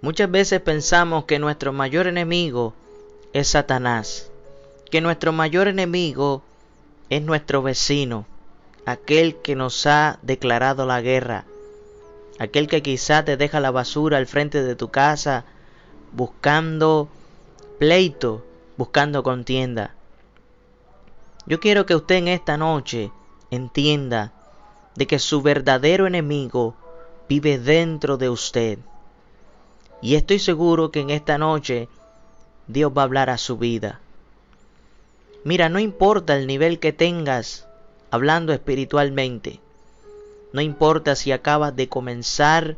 Muchas veces pensamos que nuestro mayor enemigo es Satanás, que nuestro mayor enemigo es nuestro vecino, aquel que nos ha declarado la guerra, aquel que quizá te deja la basura al frente de tu casa buscando pleito, buscando contienda. Yo quiero que usted en esta noche entienda de que su verdadero enemigo vive dentro de usted. Y estoy seguro que en esta noche Dios va a hablar a su vida. Mira, no importa el nivel que tengas hablando espiritualmente. No importa si acabas de comenzar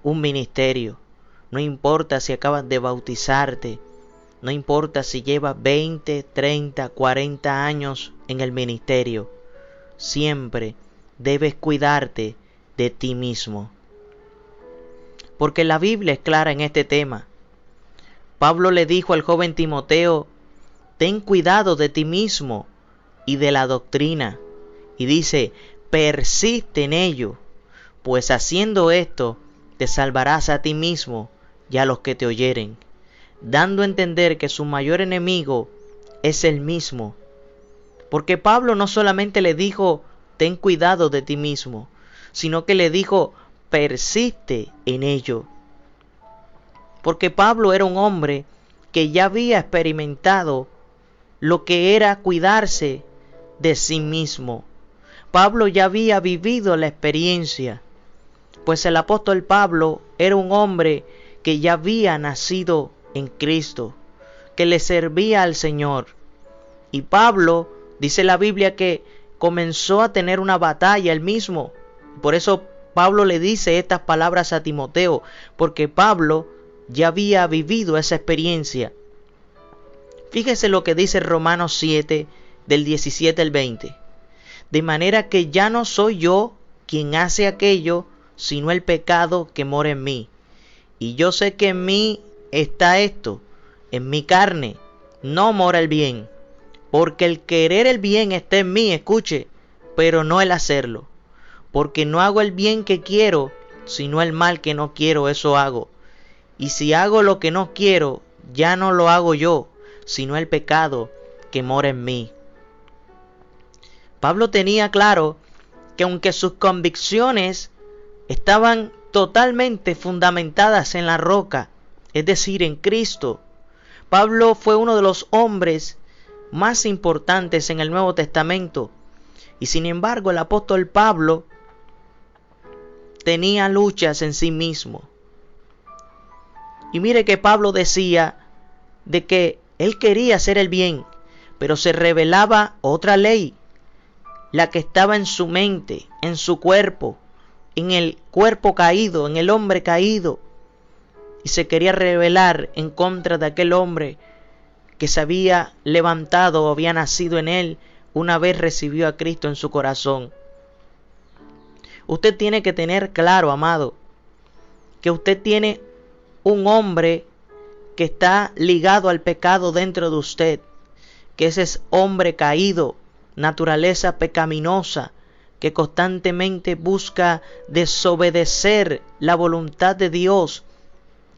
un ministerio. No importa si acabas de bautizarte. No importa si llevas 20, 30, 40 años en el ministerio. Siempre debes cuidarte de ti mismo. Porque la Biblia es clara en este tema. Pablo le dijo al joven Timoteo: ten cuidado de ti mismo y de la doctrina. Y dice: persiste en ello, pues haciendo esto te salvarás a ti mismo y a los que te oyeren. Dando a entender que su mayor enemigo es él mismo. Porque Pablo no solamente le dijo: ten cuidado de ti mismo, sino que le dijo: persiste en ello. Porque Pablo era un hombre que ya había experimentado lo que era cuidarse de sí mismo. Pablo ya había vivido la experiencia, pues el apóstol Pablo era un hombre que ya había nacido en Cristo, que le servía al Señor. Y Pablo, dice la Biblia, que comenzó a tener una batalla él mismo. Por eso Pablo le dice estas palabras a Timoteo, porque Pablo ya había vivido esa experiencia. Fíjese lo que dice Romanos 7, del 17 al 20. De manera que ya no soy yo quien hace aquello, sino el pecado que mora en mí. Y yo sé que en mí está esto, en mi carne no mora el bien. Porque el querer el bien está en mí, escuche, pero no el hacerlo. Porque no hago el bien que quiero, sino el mal que no quiero, eso hago. Y si hago lo que no quiero, ya no lo hago yo, sino el pecado que mora en mí. Pablo tenía claro que aunque sus convicciones estaban totalmente fundamentadas en la roca, es decir, en Cristo, Pablo fue uno de los hombres más importantes en el Nuevo Testamento. Y sin embargo, el apóstol Pablo tenía luchas en sí mismo. Y mire que Pablo decía de que él quería hacer el bien, pero se revelaba otra ley, la que estaba en su mente, en su cuerpo, en el cuerpo caído, en el hombre caído. Y se quería rebelar en contra de aquel hombre que se había levantado o había nacido en él una vez recibió a Cristo en su corazón. Usted tiene que tener claro, amado, que usted tiene un hombre que está ligado al pecado dentro de usted, que ese es hombre caído, naturaleza pecaminosa, que constantemente busca desobedecer la voluntad de Dios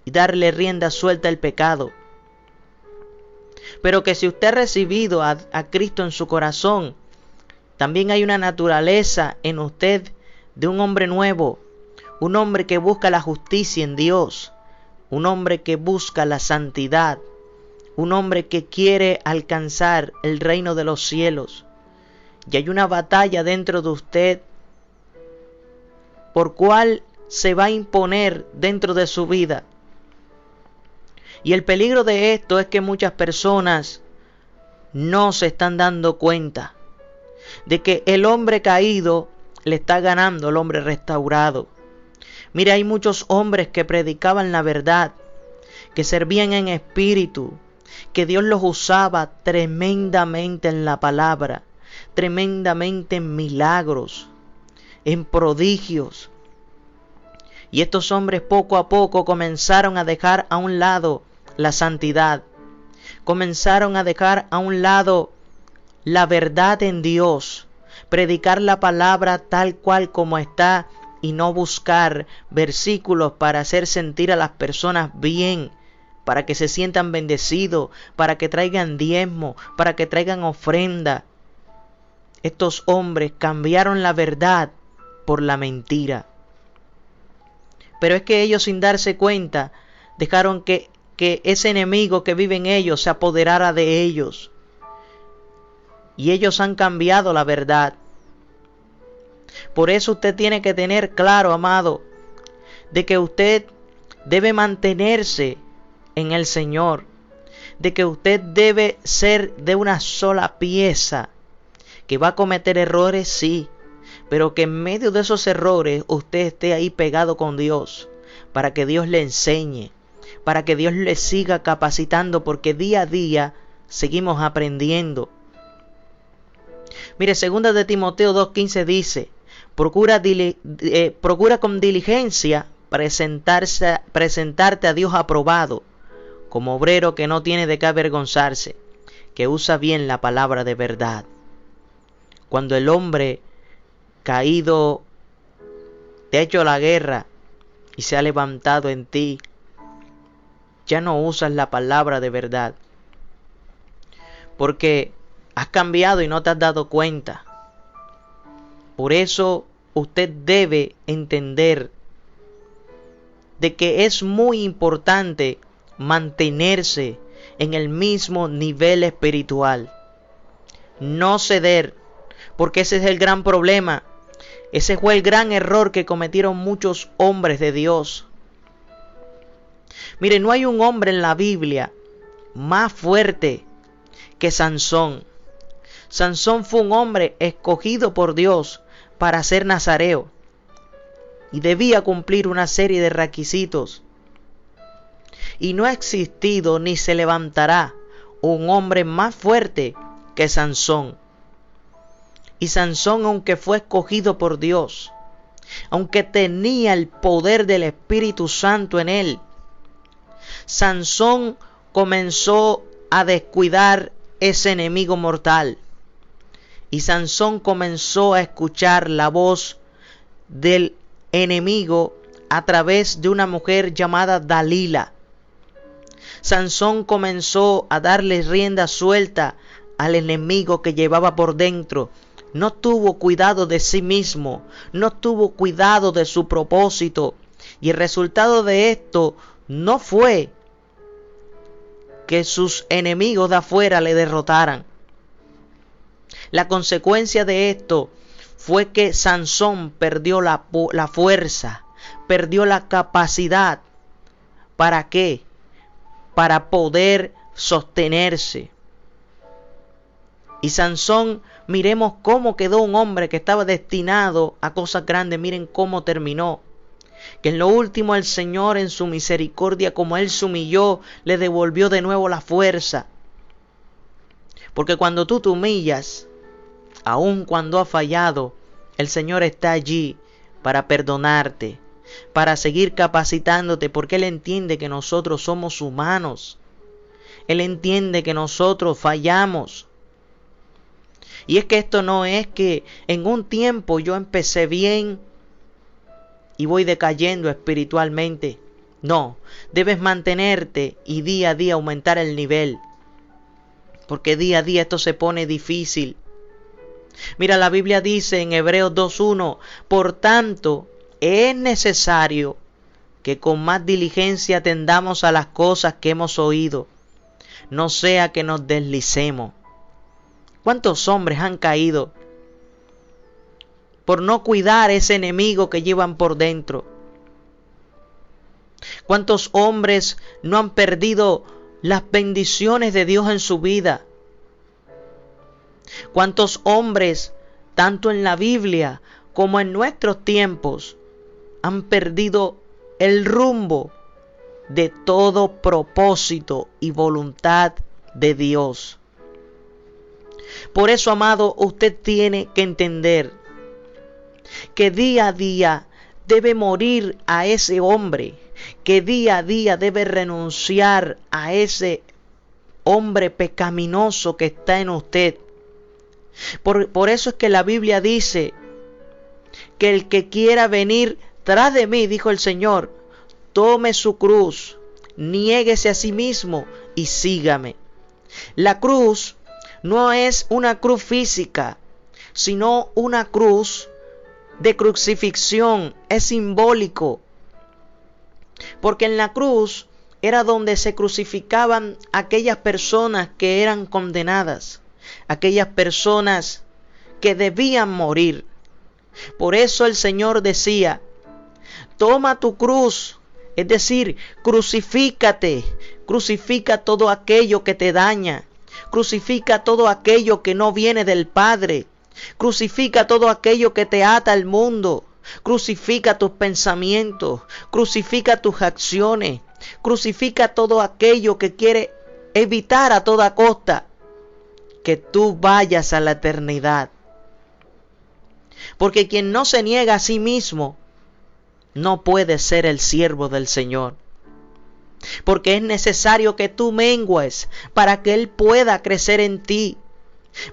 y darle rienda suelta al pecado. Pero que si usted ha recibido a Cristo en su corazón, también hay una naturaleza en usted de un hombre nuevo, un hombre que busca la justicia en Dios, un hombre que busca la santidad, un hombre que quiere alcanzar el reino de los cielos. Y hay una batalla dentro de usted por cuál se va a imponer dentro de su vida. Y el peligro de esto es que muchas personas no se están dando cuenta de que el hombre caído le está ganando al hombre restaurado. Mira, hay muchos hombres que predicaban la verdad, que servían en espíritu, que Dios los usaba tremendamente en la palabra, tremendamente en milagros, en prodigios. Y estos hombres poco a poco comenzaron a dejar a un lado la santidad, comenzaron a dejar a un lado la verdad en Dios, predicar la palabra tal cual como está y no buscar versículos para hacer sentir a las personas bien, para que se sientan bendecidos, para que traigan diezmo, para que traigan ofrenda. Estos hombres cambiaron la verdad por la mentira. Pero es que ellos, sin darse cuenta, dejaron que ese enemigo que vive en ellos se apoderara de ellos. Y ellos han cambiado la verdad. Por eso usted tiene que tener claro, amado, de que usted debe mantenerse en el Señor, de que usted debe ser de una sola pieza, que va a cometer errores, sí, pero que en medio de esos errores usted esté ahí pegado con Dios, para que Dios le enseñe, para que Dios le siga capacitando, porque día a día seguimos aprendiendo. Mire, 2 de Timoteo 2:15 dice: procura con diligencia presentarte a Dios aprobado, como obrero que no tiene de qué avergonzarse, que usa bien la palabra de verdad. Cuando el hombre caído te ha hecho la guerra y se ha levantado en ti, ya no usas la palabra de verdad, porque has cambiado y no te has dado cuenta. Por eso usted debe entender de que es muy importante mantenerse en el mismo nivel espiritual. No ceder, porque ese es el gran problema. Ese fue el gran error que cometieron muchos hombres de Dios. Mire, no hay un hombre en la Biblia más fuerte que Sansón. Sansón fue un hombre escogido por Dios para ser nazareo y debía cumplir una serie de requisitos. Y no ha existido ni se levantará un hombre más fuerte que Sansón. Y Sansón, aunque fue escogido por Dios, aunque tenía el poder del Espíritu Santo en él, Sansón comenzó a descuidar ese enemigo mortal. Y Sansón comenzó a escuchar la voz del enemigo a través de una mujer llamada Dalila. Sansón comenzó a darle rienda suelta al enemigo que llevaba por dentro. No tuvo cuidado de sí mismo, no tuvo cuidado de su propósito. Y el resultado de esto no fue que sus enemigos de afuera le derrotaran. La consecuencia de esto fue que Sansón perdió la fuerza, perdió la capacidad. ¿Para qué? Para poder sostenerse. Y Sansón, miremos cómo quedó un hombre que estaba destinado a cosas grandes. Miren cómo terminó. Que en lo último el Señor, en su misericordia, como él se humilló, le devolvió de nuevo la fuerza. Porque cuando tú te humillas, aun cuando has fallado, el Señor está allí para perdonarte, para seguir capacitándote, porque Él entiende que nosotros somos humanos. Él entiende que nosotros fallamos. Y es que esto no es que en un tiempo yo empecé bien y voy decayendo espiritualmente. No, debes mantenerte y día a día aumentar el nivel, porque día a día esto se pone difícil. Mira, la Biblia dice en Hebreos 2:1: por tanto, es necesario que con más diligencia atendamos a las cosas que hemos oído, no sea que nos deslicemos. ¿Cuántos hombres han caído por no cuidar ese enemigo que llevan por dentro? ¿Cuántos hombres no han perdido las bendiciones de Dios en su vida? ¿Cuántos hombres, tanto en la Biblia como en nuestros tiempos, han perdido el rumbo de todo propósito y voluntad de Dios? Por eso, amado, usted tiene que entender que día a día debe morir a ese hombre, que día a día debe renunciar a ese hombre pecaminoso que está en usted. Por eso es que la Biblia dice que el que quiera venir tras de mí, dijo el Señor, tome su cruz, niéguese a sí mismo y sígame. La cruz no es una cruz física, sino una cruz de crucifixión, es simbólico. Porque en la cruz era donde se crucificaban aquellas personas que eran condenadas, aquellas personas que debían morir. Por eso el Señor decía, toma tu cruz, es decir, crucifícate, crucifica todo aquello que te daña, crucifica todo aquello que no viene del Padre, crucifica todo aquello que te ata al mundo, crucifica tus pensamientos, crucifica tus acciones, crucifica todo aquello que quiere evitar a toda costa que tú vayas a la eternidad. Porque quien no se niega a sí mismo no puede ser el siervo del Señor. Porque es necesario que tú mengues para que Él pueda crecer en ti.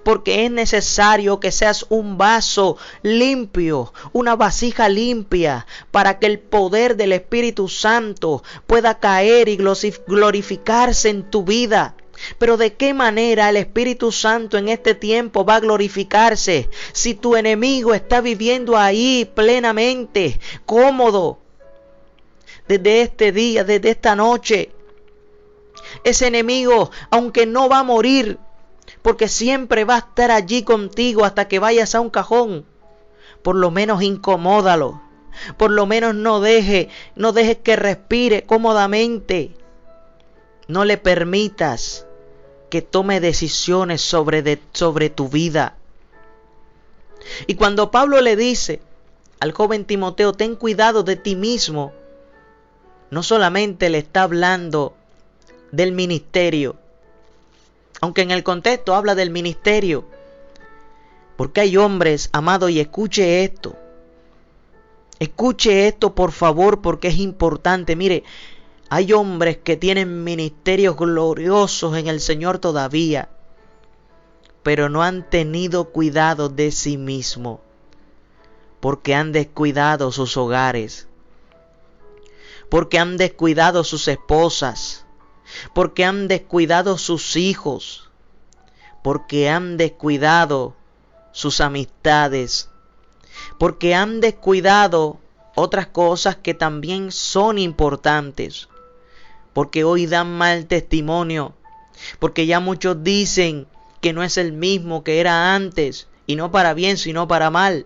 Porque es necesario que seas un vaso limpio, una vasija limpia, para que el poder del Espíritu Santo pueda caer y glorificarse en tu vida. Pero ¿de qué manera el Espíritu Santo en este tiempo va a glorificarse si tu enemigo está viviendo ahí plenamente, cómodo? Desde este día, desde esta noche, ese enemigo, aunque no va a morir, porque siempre va a estar allí contigo hasta que vayas a un cajón, por lo menos incomódalo, por lo menos no dejes que respire cómodamente. No le permitas que tome decisiones sobre tu vida. Y cuando Pablo le dice al joven Timoteo, ten cuidado de ti mismo, no solamente le está hablando del ministerio, aunque en el contexto habla del ministerio, porque hay hombres, amado, y escuche esto por favor, porque es importante. Mire, hay hombres que tienen ministerios gloriosos en el Señor todavía, pero no han tenido cuidado de sí mismos, porque han descuidado sus hogares, porque han descuidado sus esposas, porque han descuidado sus hijos, porque han descuidado sus amistades, porque han descuidado otras cosas que también son importantes, porque hoy dan mal testimonio, porque ya muchos dicen que no es el mismo que era antes, y no para bien sino para mal.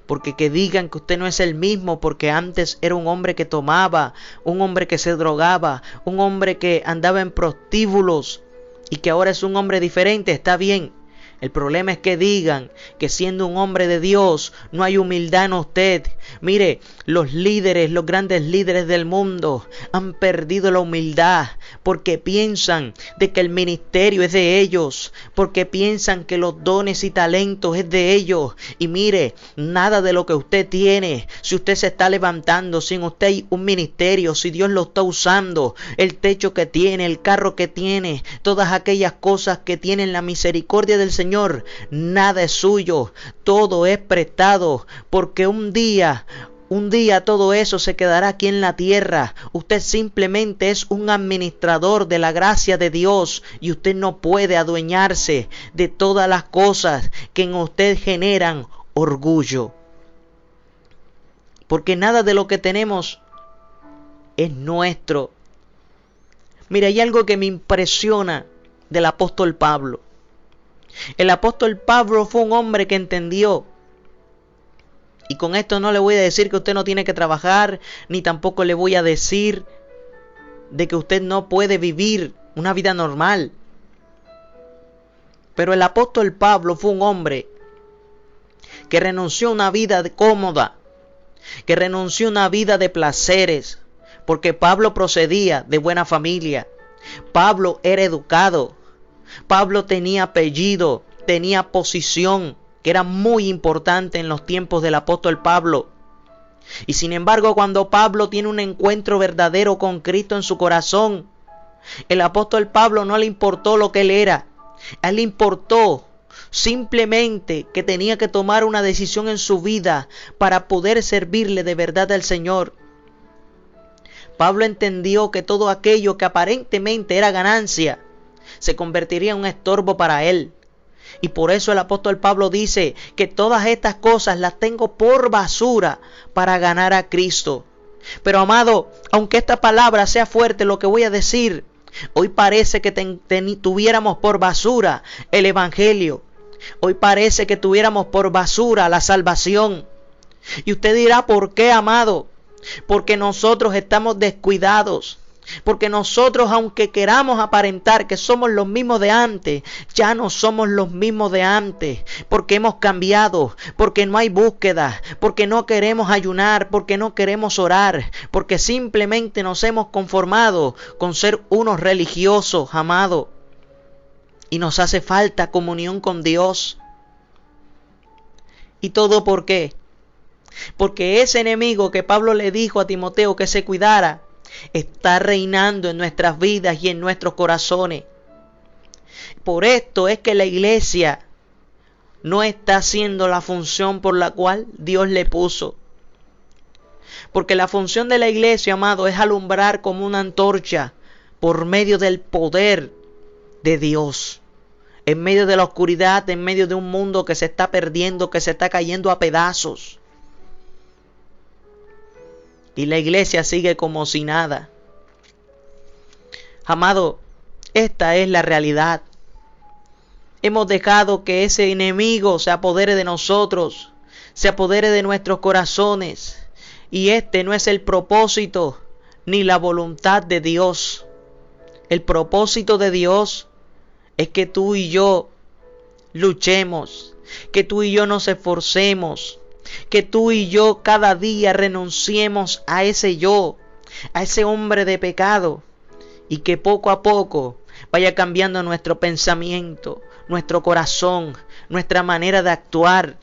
Porque que digan que usted no es el mismo, porque antes era un hombre que tomaba, un hombre que se drogaba, un hombre que andaba en prostíbulos, y que ahora es un hombre diferente, está bien. El problema es que digan que siendo un hombre de Dios no hay humildad en usted. Mire, los líderes, los grandes líderes del mundo han perdido la humildad porque piensan de que el ministerio es de ellos, porque piensan que los dones y talentos es de ellos. Y mire, nada de lo que usted tiene, si usted se está levantando, sin usted hay un ministerio, si Dios lo está usando, el techo que tiene, el carro que tiene, todas aquellas cosas que tienen la misericordia del Señor, nada es suyo, todo es prestado, porque un día todo eso se quedará aquí en la tierra. Usted simplemente es un administrador de la gracia de Dios y usted no puede adueñarse de todas las cosas que en usted generan orgullo, porque nada de lo que tenemos es nuestro. Mira, hay algo que me impresiona del apóstol Pablo. El apóstol Pablo fue un hombre que entendió, y con esto no le voy a decir que usted no tiene que trabajar, ni tampoco le voy a decir de que usted no puede vivir una vida normal. Pero el apóstol Pablo fue un hombre que renunció a una vida cómoda, que renunció a una vida de placeres, porque Pablo procedía de buena familia. Pablo era educado. Pablo tenía apellido, tenía posición, que era muy importante en los tiempos del apóstol Pablo. Y sin embargo, cuando Pablo tiene un encuentro verdadero con Cristo en su corazón, el apóstol Pablo no le importó lo que él era. A él le importó simplemente que tenía que tomar una decisión en su vida para poder servirle de verdad al Señor. Pablo entendió que todo aquello que aparentemente era ganancia se convertiría en un estorbo para él. Y por eso el apóstol Pablo dice que todas estas cosas las tengo por basura para ganar a Cristo. Pero amado, aunque esta palabra sea fuerte, lo que voy a decir, hoy parece que tuviéramos por basura el Evangelio. Hoy parece que tuviéramos por basura la salvación. Y usted dirá, ¿por qué, amado? Porque nosotros estamos descuidados. Porque nosotros, aunque queramos aparentar que somos los mismos de antes, ya no somos los mismos de antes. Porque hemos cambiado, porque no hay búsqueda, porque no queremos ayunar, porque no queremos orar, porque simplemente nos hemos conformado con ser unos religiosos, amado. Y nos hace falta comunión con Dios. ¿Y todo por qué? Porque ese enemigo que Pablo le dijo a Timoteo que se cuidara, está reinando en nuestras vidas y en nuestros corazones. Por esto es que la iglesia no está haciendo la función por la cual Dios le puso. Porque la función de la iglesia, amado, es alumbrar como una antorcha por medio del poder de Dios. En medio de la oscuridad, en medio de un mundo que se está perdiendo, que se está cayendo a pedazos. Y la iglesia sigue como si nada. Amado, esta es la realidad. Hemos dejado que ese enemigo se apodere de nosotros, se apodere de nuestros corazones. Y este no es el propósito ni la voluntad de Dios. El propósito de Dios es que tú y yo luchemos, que tú y yo nos esforcemos, que tú y yo cada día renunciemos a ese yo, a ese hombre de pecado, y que poco a poco vaya cambiando nuestro pensamiento, nuestro corazón, nuestra manera de actuar.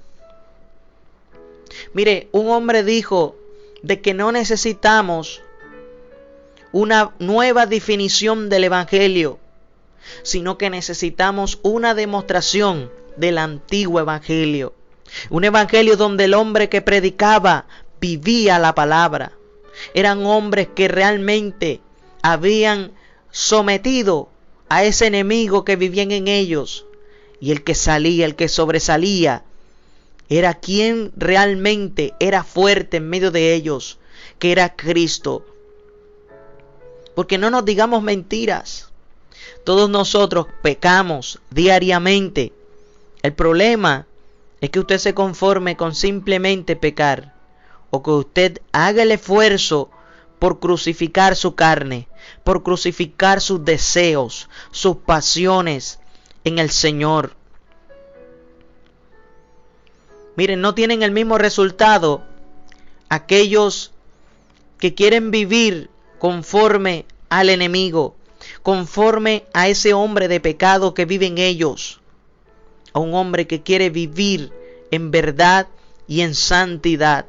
Mire, un hombre dijo de que no necesitamos una nueva definición del Evangelio, sino que necesitamos una demostración del antiguo Evangelio. Un evangelio donde el hombre que predicaba vivía la palabra. Eran hombres que realmente habían sometido a ese enemigo que vivía en ellos. Y el que salía, el que sobresalía, era quien realmente era fuerte en medio de ellos, que era Cristo. Porque no nos digamos mentiras. Todos nosotros pecamos diariamente. El problema es que usted se conforme con simplemente pecar, o que usted haga el esfuerzo por crucificar su carne, por crucificar sus deseos, sus pasiones en el Señor. Miren, no tienen el mismo resultado aquellos que quieren vivir conforme al enemigo, conforme a ese hombre de pecado que vive en ellos, a un hombre que quiere vivir en verdad y en santidad.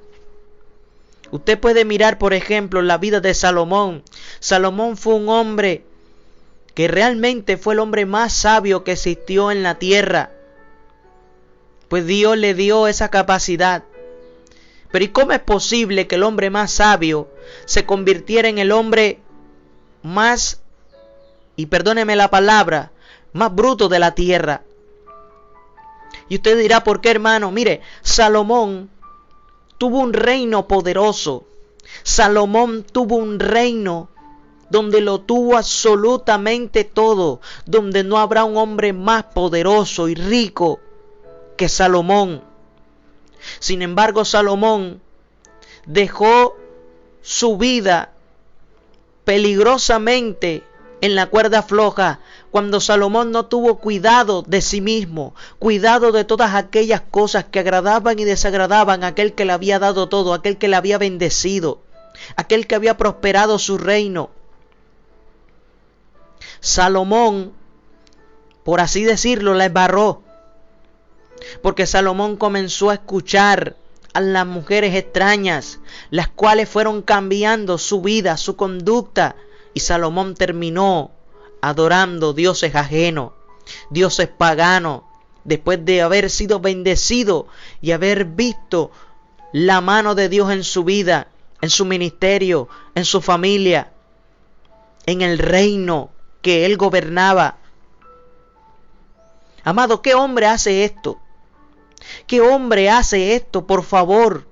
Usted puede mirar, por ejemplo, la vida de Salomón. Salomón fue un hombre que realmente fue el hombre más sabio que existió en la tierra, pues Dios le dio esa capacidad. Pero ¿y cómo es posible que el hombre más sabio se convirtiera en el hombre más, y perdóneme la palabra, más bruto de la tierra? Y usted dirá, ¿por qué, hermano? Mire, Salomón tuvo un reino poderoso. Salomón tuvo un reino donde lo tuvo absolutamente todo, donde no habrá un hombre más poderoso y rico que Salomón. Sin embargo, Salomón dejó su vida peligrosamente en la cuerda floja, cuando Salomón no tuvo cuidado de sí mismo, cuidado de todas aquellas cosas que agradaban y desagradaban a aquel que le había dado todo, aquel que le había bendecido, aquel que había prosperado su reino. Salomón, por así decirlo, la embarró, porque Salomón comenzó a escuchar a las mujeres extrañas, las cuales fueron cambiando su vida, su conducta, y Salomón terminó adorando dioses ajenos, dioses paganos, después de haber sido bendecido y haber visto la mano de Dios en su vida, en su ministerio, en su familia, en el reino que él gobernaba. Amado, ¿qué hombre hace esto? ¿Qué hombre hace esto, por favor?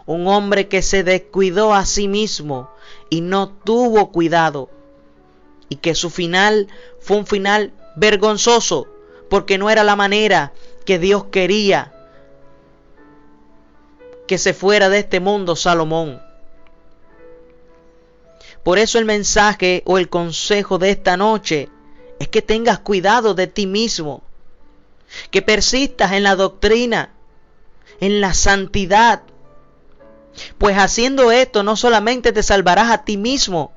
Un hombre que se descuidó a sí mismo y no tuvo cuidado. Y que su final fue un final vergonzoso, porque no era la manera que Dios quería que se fuera de este mundo Salomón. Por eso el mensaje o el consejo de esta noche es que tengas cuidado de ti mismo, que persistas en la doctrina, en la santidad, pues haciendo esto no solamente te salvarás a ti mismo,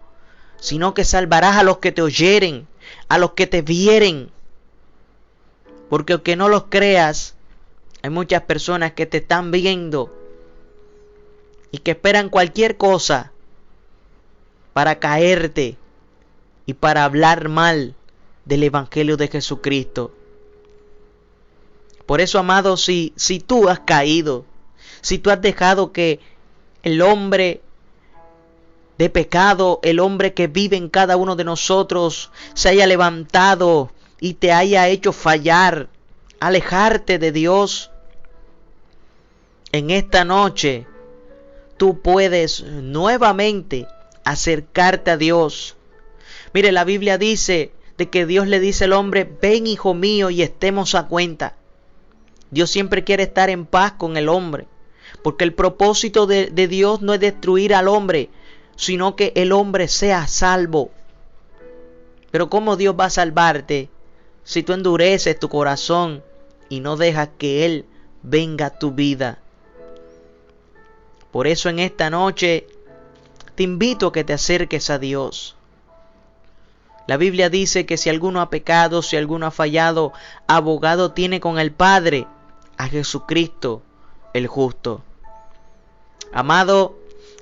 sino que salvarás a los que te oyeren, a los que te vieren. Porque aunque no los creas, hay muchas personas que te están viendo y que esperan cualquier cosa para caerte y para hablar mal del Evangelio de Jesucristo. Por eso, amado, si tú has caído, si tú has dejado que el hombre de pecado, el hombre que vive en cada uno de nosotros, se haya levantado y te haya hecho fallar, alejarte de Dios, en esta noche tú puedes nuevamente acercarte a Dios. Mire, la Biblia dice de que Dios le dice al hombre: ven, hijo mío, y estemos a cuenta. Dios siempre quiere estar en paz con el hombre, porque el propósito de Dios no es destruir al hombre, sino que el hombre sea salvo. Pero ¿cómo Dios va a salvarte si tú endureces tu corazón y no dejas que Él venga a tu vida? Por eso en esta noche te invito a que te acerques a Dios. La Biblia dice que si alguno ha pecado, si alguno ha fallado, abogado tiene con el Padre, a Jesucristo el justo. Amado,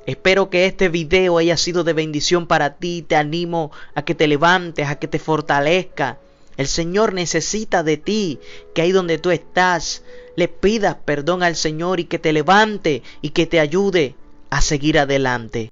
espero que este video haya sido de bendición para ti. Te animo a que te levantes, a que te fortalezca. El Señor necesita de ti, que ahí donde tú estás, le pidas perdón al Señor y que te levante y que te ayude a seguir adelante.